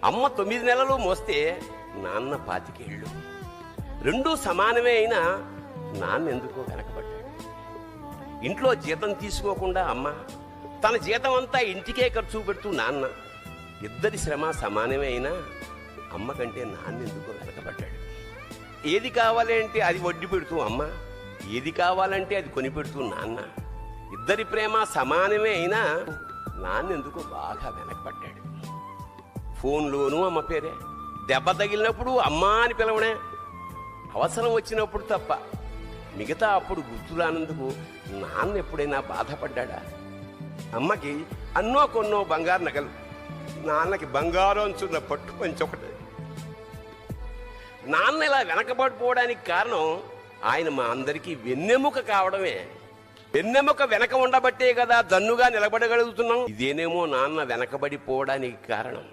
అమ్మ 9 నెలలు మోస్తే నాన్న 25 ఏళ్ళు. రెండూ సమానమే అయినా నాన్న ఎందుకో వెనకబడ్డాడు. ఇంట్లో జీతం తీసుకోకుండా అమ్మ, తన జీతం అంతా ఇంటికే ఖర్చు పెడుతూ నాన్న, ఇద్దరి శ్రమ సమానమే అయినా అమ్మ కంటే నాన్న ఎందుకో వెనకబడ్డాడు. ఏది కావాలంటే అది వడ్డీ పెడుతూ అమ్మ, ఏది కావాలంటే అది కొని పెడుతూ నాన్న, ఇద్దరి ప్రేమ సమానమే అయినా నాన్న ఎందుకో బాగా వెనకబడ్డాడు. ఫోన్లోనూ అమ్మ పేరే, దెబ్బ తగిలినప్పుడు అమ్మ అని పిలవనే, అవసరం వచ్చినప్పుడు తప్ప మిగతా అప్పుడు గుర్తురానందుకు నాన్న ఎప్పుడైనా బాధపడ్డా? అమ్మకి అన్నో కొన్నో బంగారు నగలు, నాన్నకి బంగారం అంచున్న పట్టు పంచొకటి. నాన్న ఇలా వెనకబడిపోవడానికి కారణం ఆయన మా అందరికీ వెన్నెముక కావడమే. వెన్నెముక వెనక ఉండబట్టే కదా దన్నుగా నిలబడగలుగుతున్నాం. ఇదేనేమో నాన్న వెనకబడిపోవడానికి కారణం.